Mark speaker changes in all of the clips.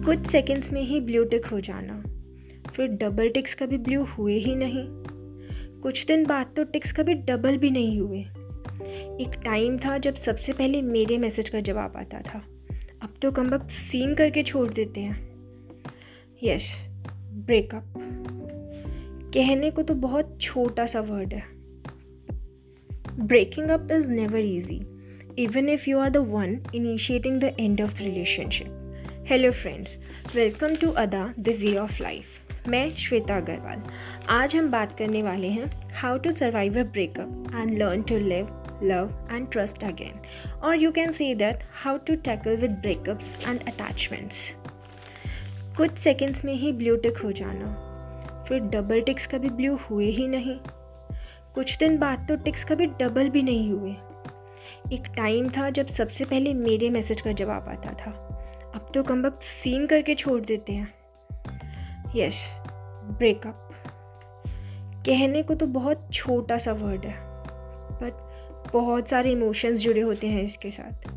Speaker 1: कुछ सेकंड्स में ही blue tick हो जाना, फिर डबल टिक्स कभी ब्लू हुए ही नहीं। कुछ दिन बाद तो टिक्स कभी डबल भी नहीं हुए। एक टाइम था जब सबसे पहले मेरे मैसेज का जवाब आता था, अब तो कमबख्त सीन करके छोड़ देते हैं। यस, ब्रेकअप कहने को तो बहुत छोटा सा वर्ड है। Breaking up is never easy, even if you are the one initiating the end of the relationship. Hello friends, welcome to Ada the way of life. मैं श्वेता अग्रवाल। आज हम बात करने वाले हैं how to survive a breakup and learn to live, love and trust again. Or you can say that how to tackle with breakups and attachments. कुछ seconds में ही blue tick हो जाना, फिर डबल टिक्स कभी ब्लू हुए ही नहीं। कुछ दिन बाद तो टिक्स कभी डबल भी नहीं हुए। एक टाइम था जब सबसे पहले मेरे मैसेज का जवाब आता था, अब तो कमबख्त सीन करके छोड़ देते हैं। यस, ब्रेकअप कहने को तो बहुत छोटा सा वर्ड है, बट बहुत सारे इमोशंस जुड़े होते हैं इसके साथ।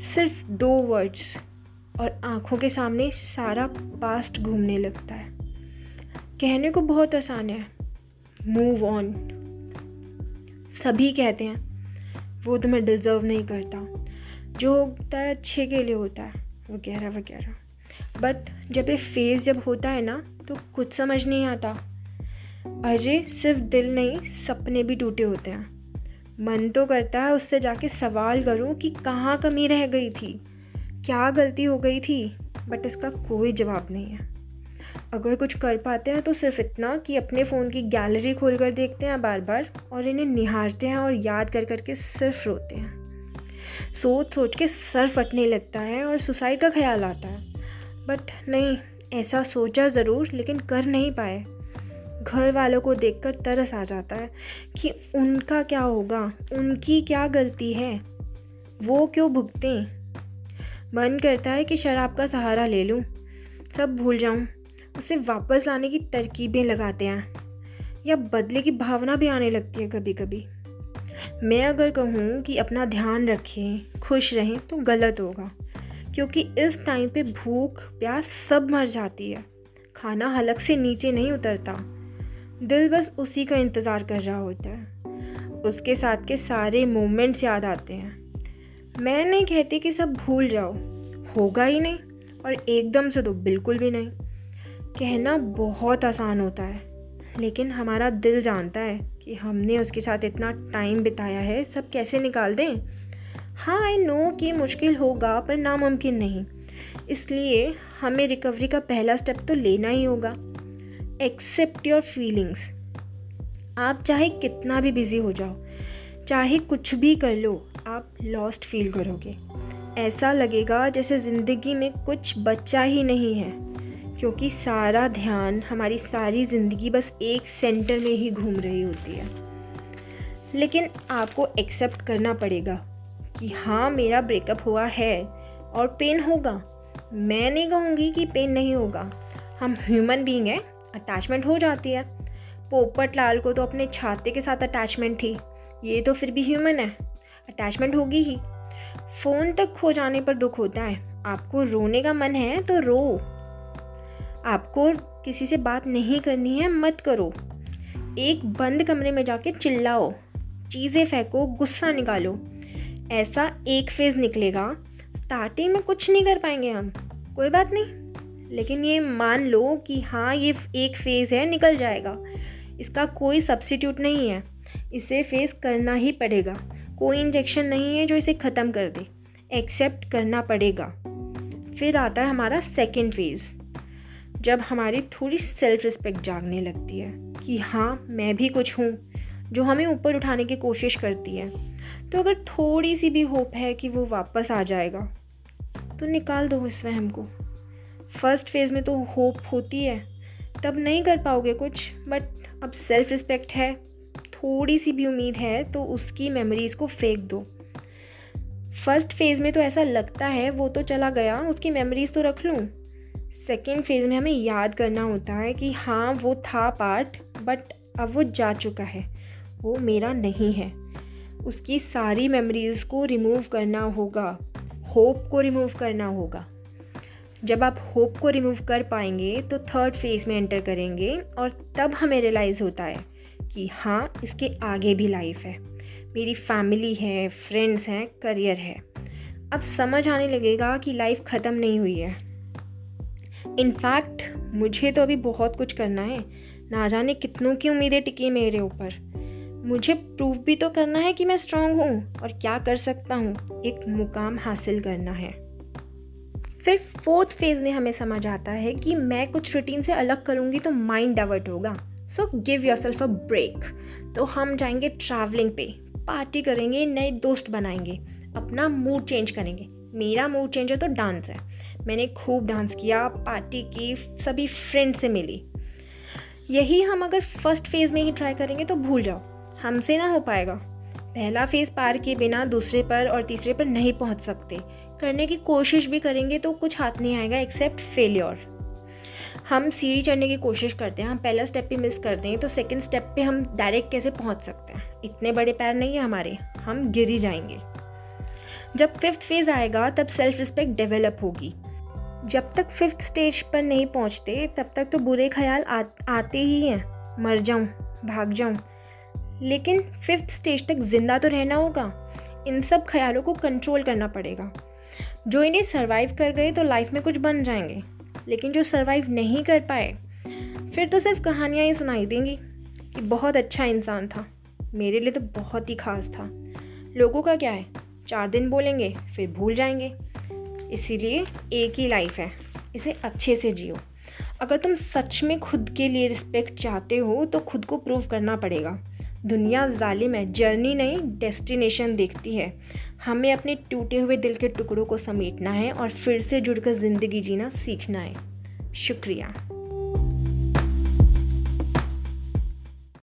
Speaker 1: सिर्फ 2 वर्ड्स और आंखों के सामने सारा पास्ट घूमने लगता है। कहने को बहुत आसान है, मूव ऑन। सभी कहते हैं वो तुम्हें डिज़र्व नहीं करता, जो होता है अच्छे के लिए होता है, वगैरह वगैरह। बट जब ये फेज़ जब होता है ना, तो कुछ समझ नहीं आता। अरे सिर्फ दिल नहीं, सपने भी टूटे होते हैं। मन तो करता है उससे जाके सवाल करूं कि कहाँ कमी रह गई थी, क्या गलती हो गई थी, बट इसका कोई जवाब नहीं है। अगर कुछ कर पाते हैं तो सिर्फ इतना कि अपने फ़ोन की गैलरी खोल कर देखते हैं बार बार, और इन्हें निहारते हैं और याद कर कर के सिर्फ रोते हैं। सोच सोच के सर फटने लगता है और सुसाइड का ख्याल आता है। बट नहीं, ऐसा सोचा ज़रूर लेकिन कर नहीं पाए। घर वालों को देखकर तरस आ जाता है कि उनका क्या होगा, उनकी क्या गलती है, वो क्यों भुगतें। मन करता है कि शराब का सहारा ले लूँ, सब भूल जाऊँ। उसे वापस लाने की तरकीबें लगाते हैं, या बदले की भावना भी आने लगती है कभी कभी। मैं अगर कहूँ कि अपना ध्यान रखें, खुश रहें, तो गलत होगा, क्योंकि इस टाइम पे भूख प्यास सब मर जाती है। खाना हलक से नीचे नहीं उतरता, दिल बस उसी का इंतज़ार कर रहा होता है। उसके साथ के सारे मोमेंट्स याद आते हैं। मैं नहीं कहती कि सब भूल जाओ, होगा ही नहीं, और एकदम से तो बिल्कुल भी नहीं। कहना बहुत आसान होता है, लेकिन हमारा दिल जानता है कि हमने उसके साथ इतना टाइम बिताया है, सब कैसे निकाल दें। हाँ, आई नो कि मुश्किल होगा, पर नामुमकिन नहीं। इसलिए हमें रिकवरी का पहला स्टेप तो लेना ही होगा। Accept your feelings. आप चाहे कितना भी बिजी हो जाओ, चाहे कुछ भी कर लो, आप लॉस्ट फील करोगे। ऐसा लगेगा जैसे ज़िंदगी में कुछ बचा ही नहीं है, क्योंकि सारा ध्यान, हमारी सारी ज़िंदगी बस एक सेंटर में ही घूम रही होती है। लेकिन आपको एक्सेप्ट करना पड़ेगा कि हाँ, मेरा ब्रेकअप हुआ है और पेन होगा। मैं नहीं कहूँगी कि पेन नहीं होगा। हम ह्यूमन बीइंग हैं, अटैचमेंट हो जाती है। पोपट लाल को तो अपने छाते के साथ अटैचमेंट थी, ये तो फिर भी ह्यूमन है, अटैचमेंट होगी ही। फ़ोन तक खो जाने पर दुख होता है। आपको रोने का मन है तो रो। आपको किसी से बात नहीं करनी है, मत करो। एक बंद कमरे में जाके चिल्लाओ, चीज़ें फेंको, गुस्सा निकालो। ऐसा एक फेज़ निकलेगा। स्टार्टिंग में कुछ नहीं कर पाएंगे हम, कोई बात नहीं, लेकिन ये मान लो कि हाँ, ये एक फेज़ है, निकल जाएगा। इसका कोई सब्स्टिट्यूट नहीं है, इसे फेस करना ही पड़ेगा। कोई इंजेक्शन नहीं है जो इसे ख़त्म कर दे, एक्सेप्ट करना पड़ेगा। फिर आता है हमारा सेकेंड फेज़, जब हमारी थोड़ी सेल्फ रिस्पेक्ट जागने लगती है कि हाँ, मैं भी कुछ हूँ, जो हमें ऊपर उठाने की कोशिश करती है। तो अगर थोड़ी सी भी होप है कि वो वापस आ जाएगा, तो निकाल दो इस वहम को। फर्स्ट फेज़ में तो होप होती है, तब नहीं कर पाओगे कुछ, बट अब सेल्फ रिस्पेक्ट है, थोड़ी सी भी उम्मीद है, तो उसकी मेमोरीज़ को फेंक दो। फर्स्ट फेज़ में तो ऐसा लगता है वो तो चला गया, उसकी मेमोरीज़ तो रख लूँ। सेकेंड फेज़ में हमें याद करना होता है कि हाँ, वो था पार्ट, बट अब वो जा चुका है, वो मेरा नहीं है। उसकी सारी मेमोरीज़ को रिमूव करना होगा, होप को रिमूव करना होगा। जब आप होप को रिमूव कर पाएंगे तो थर्ड फेज में एंटर करेंगे और तब हमें रियलाइज़ होता है कि हाँ, इसके आगे भी लाइफ है, मेरी फैमिली है, फ्रेंड्स हैं, करियर है। अब समझ आने लगेगा कि लाइफ ख़त्म नहीं हुई है। इनफैक्ट मुझे तो अभी बहुत कुछ करना है, ना जाने कितनों की उम्मीदें टिकी मेरे ऊपर। मुझे प्रूव भी तो करना है कि मैं स्ट्रांग हूँ और क्या कर सकता हूँ, एक मुकाम हासिल करना है। फिर फोर्थ फेज में हमें समझ आता है कि मैं कुछ रूटीन से अलग करूँगी तो माइंड डाइवर्ट होगा, so give yourself a break. तो हम जाएंगे ट्रैवलिंग पे, पार्टी करेंगे, नए दोस्त बनाएंगे, अपना मूड चेंज करेंगे। मेरा मूड चेंज है तो डांस है। मैंने खूब डांस किया, पार्टी की, सभी फ्रेंड से मिली। यही हम अगर फर्स्ट फेज़ में ही ट्राई करेंगे तो भूल जाओ, हमसे ना हो पाएगा। पहला फेज़ पार किए बिना दूसरे पर और तीसरे पर नहीं पहुंच सकते। करने की कोशिश भी करेंगे तो कुछ हाथ नहीं आएगा एक्सेप्ट फेलियर। हम सीढ़ी चढ़ने की कोशिश करते हैं, हम पहला स्टेप भी मिस करते हैं तो सेकंड स्टेप पे हम डायरेक्ट कैसे पहुंच सकते हैं? इतने बड़े पैर नहीं है हमारे, हम गिर ही जाएंगे। जब फिफ्थ फेज़ आएगा तब सेल्फ रिस्पेक्ट डेवलप होगी। जब तक फिफ्थ स्टेज पर नहीं पहुंचते तब तक तो बुरे ख्याल आते ही हैं, मर जाऊं, भाग जाऊं। लेकिन फिफ्थ स्टेज तक जिंदा तो रहना होगा। इन सब ख्यालों को कंट्रोल करना पड़ेगा। जो इन्हें सरवाइव कर गए तो लाइफ में कुछ बन जाएंगे, लेकिन जो सरवाइव नहीं कर पाए फिर तो सिर्फ कहानियाँ ही सुनाई देंगी कि बहुत अच्छा इंसान था, मेरे लिए तो बहुत ही खास था। लोगों का क्या है, 4 दिन बोलेंगे फिर भूल जाएंगे। इसीलिए एक ही लाइफ है, इसे अच्छे से जियो। अगर तुम सच में खुद के लिए रिस्पेक्ट चाहते हो तो खुद को प्रूव करना पड़ेगा। दुनिया जालिम है, जर्नी नहीं डेस्टिनेशन देखती है। हमें अपने टूटे हुए दिल के टुकड़ों को समेटना है और फिर से जुड़कर ज़िंदगी जीना सीखना है। शुक्रिया।